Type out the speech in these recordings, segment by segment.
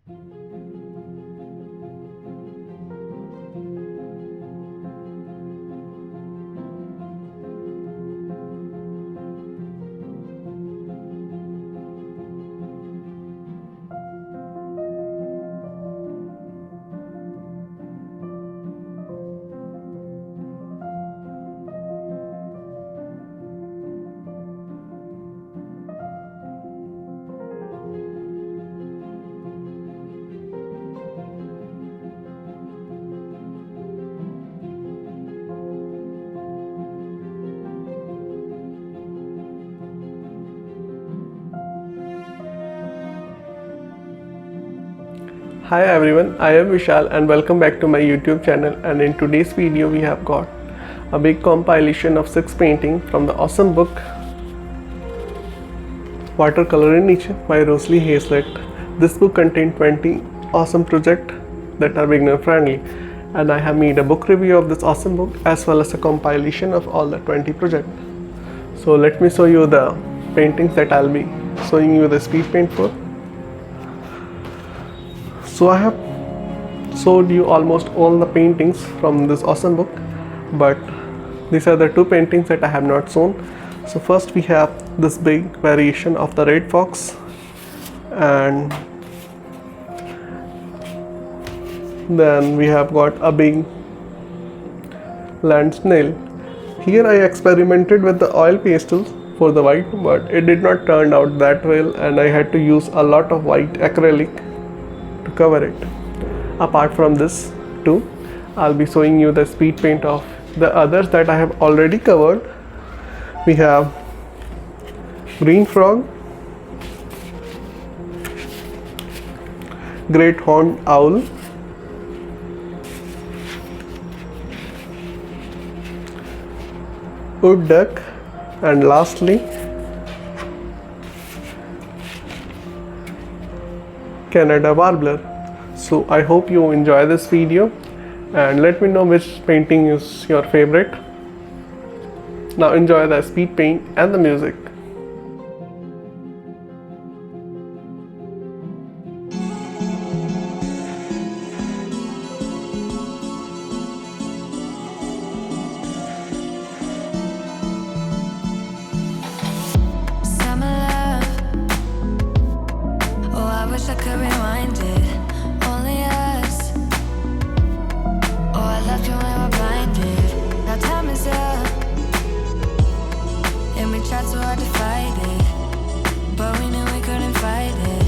Hi everyone, I am Vishal and welcome back to my YouTube channel, and in today's video we have got a big compilation of 6 paintings from the awesome book Watercolor in Nature by Rosalie Haizlett. This book contains 20 awesome projects that are beginner friendly, and I have made a book review of this awesome book as well as a compilation of all the 20 projects. So let me show you the paintings that I'll be showing you the speed paint for. So I have showed you almost all the paintings from this awesome book, but these are the 2 paintings that I have not shown. So first we have this big variation of the red fox, and then we have got a big land snail. Here I experimented with the oil pastels for the white, but it did not turn out that well and I had to use a lot of white acrylic to cover it. Apart from this too, I'll be showing you the speed paint of the others that I have already covered. We have green frog, great horned owl, wood duck, and lastly Canada Warbler. So I hope you enjoy this video and let me know which painting is your favorite. Now enjoy the speed paint and the music. Wish I could rewind it, only us. Oh, I left you when we were blinded. Now time is up, and we tried so hard to fight it, but we knew we couldn't fight it.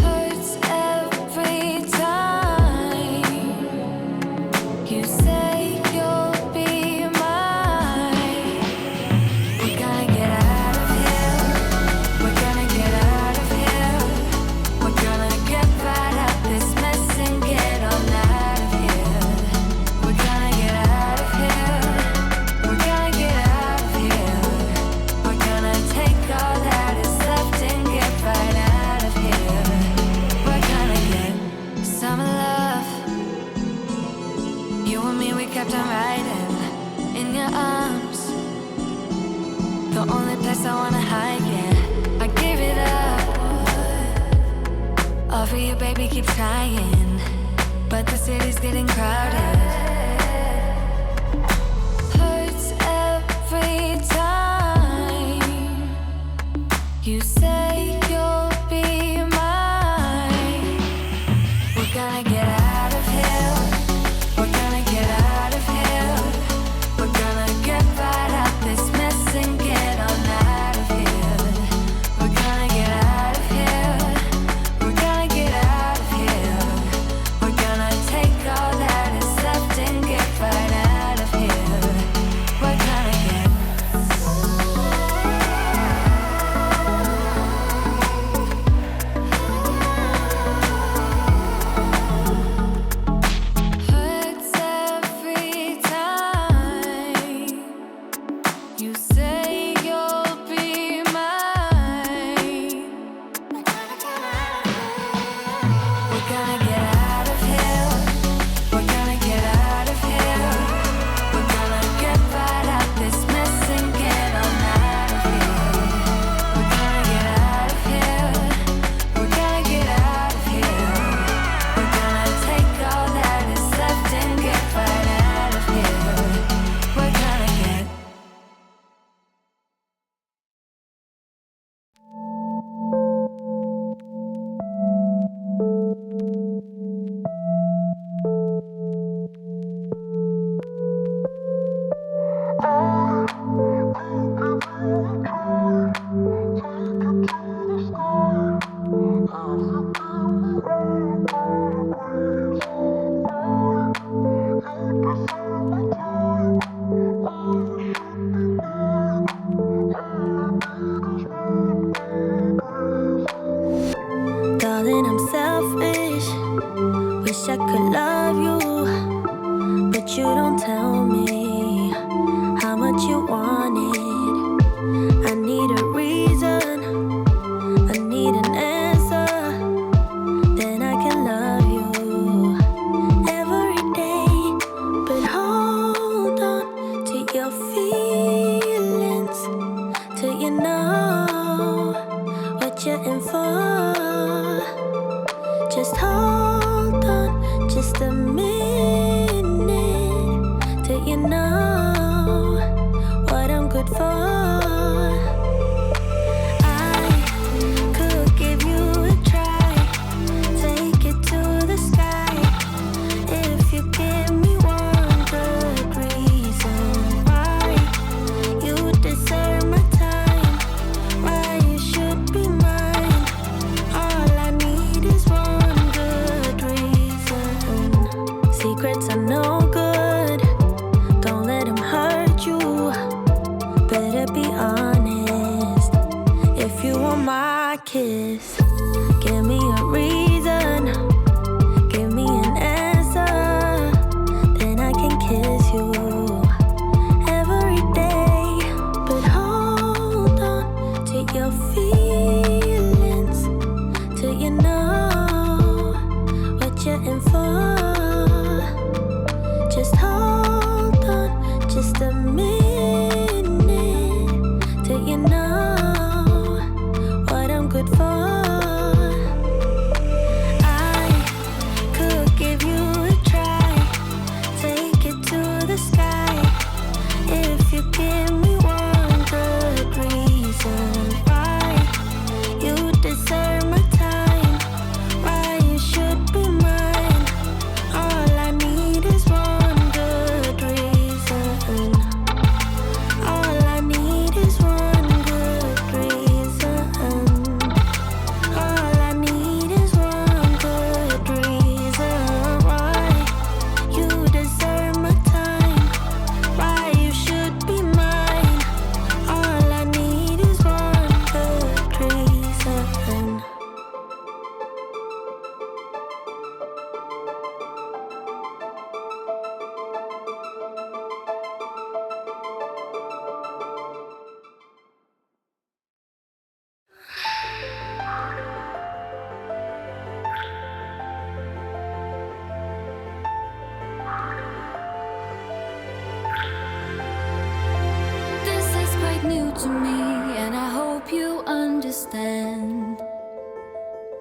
Hurts every time you say you'll be mine. We're gonna get out of here. We're gonna get out of here. We're gonna get right out this mess and get on out of here. We're gonna get out of here. We're gonna get out of here. We're gonna take all that is left and get right out of here. We're gonna get some love. You and me, we kept on riding in your arms. The only place I wanna hide, yeah. I give it up. All for you, baby, keep trying. But the city's getting crowded. Hurts every time you say you'll be mine. We're gonna get out of here. We're gonna get out of here. We're gonna get right out this mess and get on out of here. We're gonna get out of here. We're gonna get out of here. We're gonna take all that is left and get right out of here. We're gonna get Darling, I'm selfish. Wish I could love you, but you don't tell me how much you want it. I need a reason, I need an answer, then I can love you every day. But hold on to your feelings till you know what you're in for. Just hold on just a minute till you know what I'm good for. I could give you a try, take it to the sky, if you give me one good reason why you deserve my time, why you should be mine. All I need is one good reason. Secrets are no good, don't let them hurt you. Better be honest. If you want my kiss, give me a reason, give me an answer, then I can kiss you every day. But hold on to your feelings till you know what you're in for. Just hold on just a minute till you know what I'm good for. I could give you a try, take it to the sky, if you give me one good reason why you deserve my time, why you should be mine. All I need is one good reason. All I need is one good reason. All I need is one good reason why you deserve my time, why you should be mine. All I need is one good reason. This is quite new to me, and I hope you understand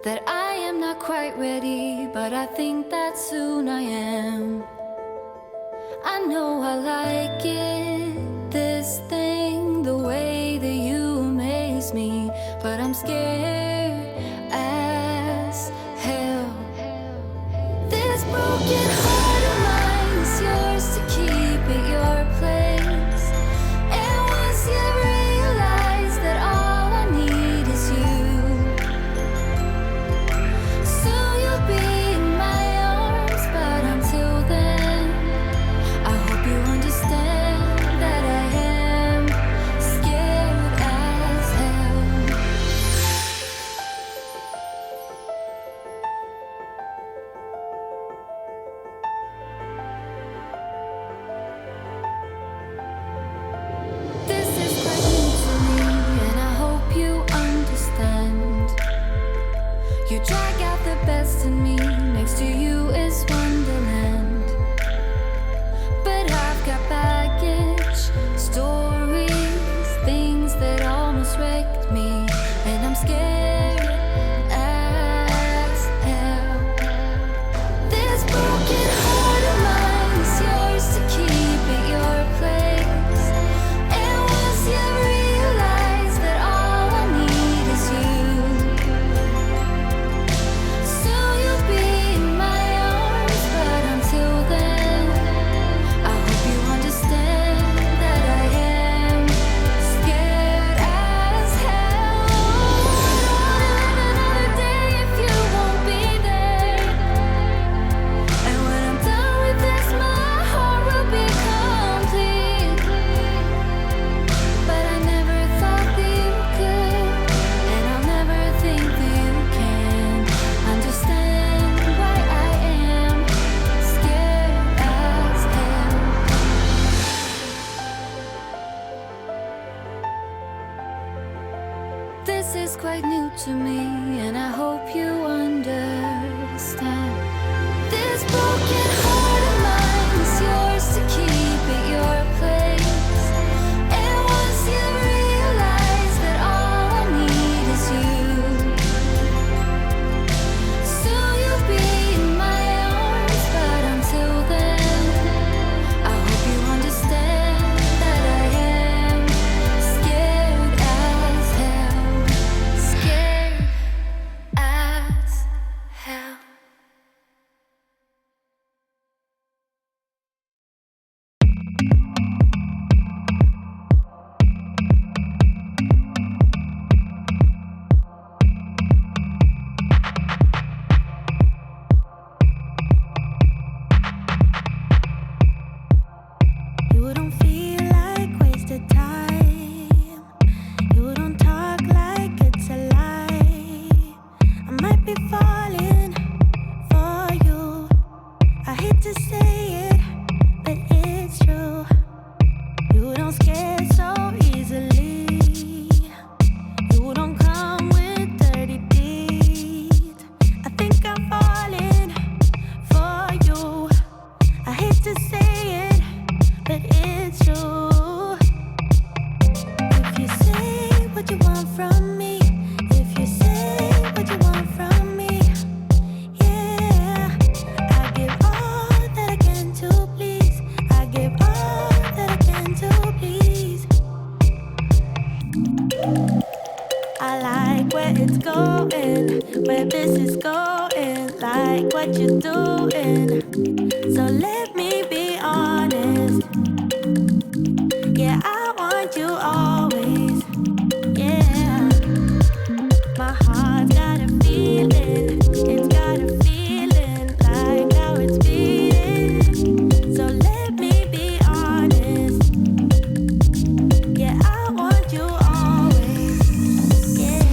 that I am not quite ready, but I think that soon I am. I know I like it, this thing, the way that you amaze me, but I'm scared as hell. This broken heart of mine is yours to keep at your place. And once you realize that all I need is you, soon you'll be in my arms. But until then, I hope you understand that I am scared as hell. This is quite new to me, and I hope you understand. You drag out the best in me, next to you is Wonderland. But I've got baggage, stories, things that almost wrecked me, and I'm scared as hell. This broken heart of mine is yours to keep at your place. And once you realize that all I need is you, soon you'll be in my be falling for you. I hate to say it, but it's true. You don't scare so easily. You don't come with dirty deeds. I think I'm falling for you. I hate to say it, but it's true. If you say what you want from me, if you say what you want from me, yeah, I give all that I can to please. I give all that I can to please. I like where it's going, where this is going, like what you're doing. So let me be honest. Yeah, I want you always. Yeah, my heart's got a feeling. It's got a feeling like how it's beating. So let me be honest. Yeah, I want you always. Yeah.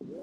You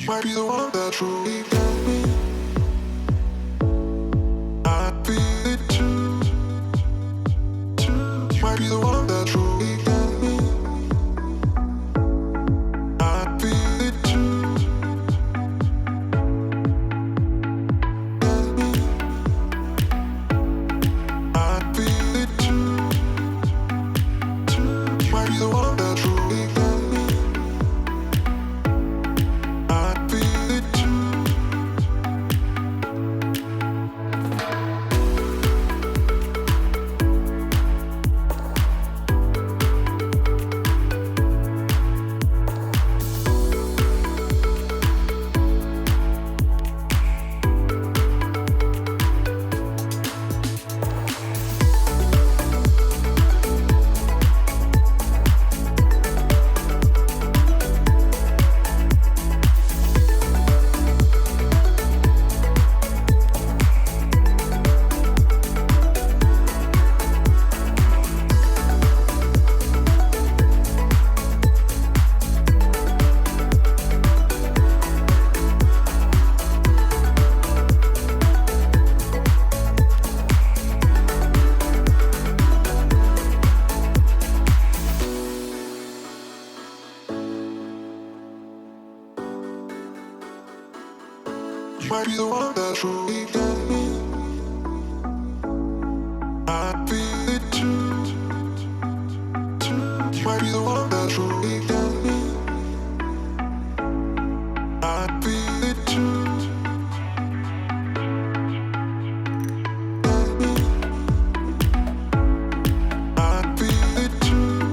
might be the one that truly got me. I feel it too. You might be the one that truly got me. I feel it too. Got me. I feel it too. You might be the one that truly got me. I feel it too. You might be the one that truly got me. I feel it too. You might be the one that truly got me. I feel it too. Got me. I feel it too.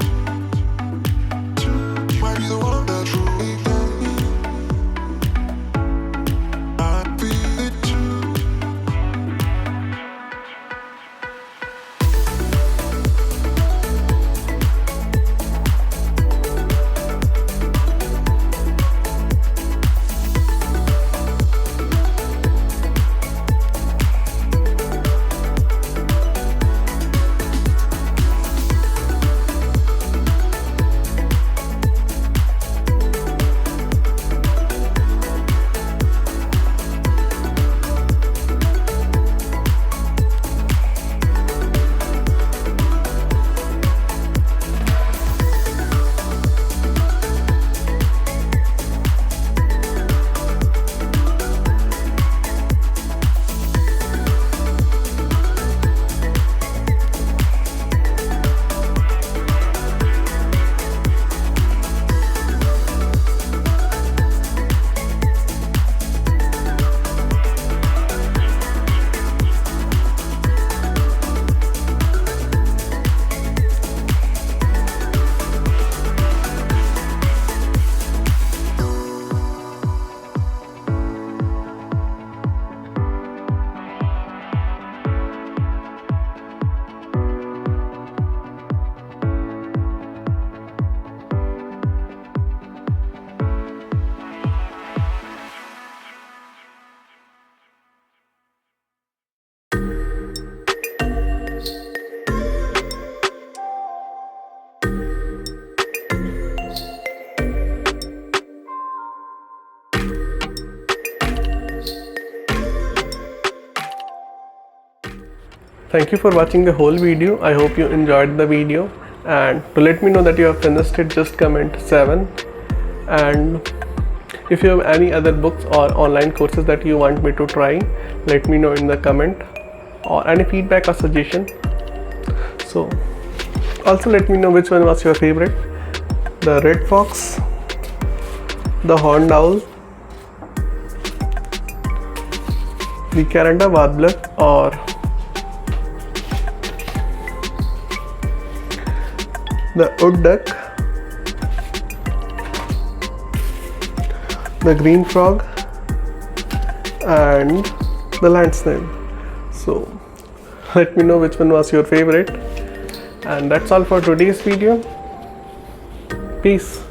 Thank you for watching the whole video. I hope you enjoyed the video, and to let me know that you have finished it, just comment 7. And if you have any other books or online courses that you want me to try, let me know in the comment, or any feedback or suggestion. So also let me know which one was your favorite, the red fox, the horned owl, the Canada Warbler, or the wood duck, the green frog, and the land snail. So let me know which one was your favorite. And that's all for today's video. Peace.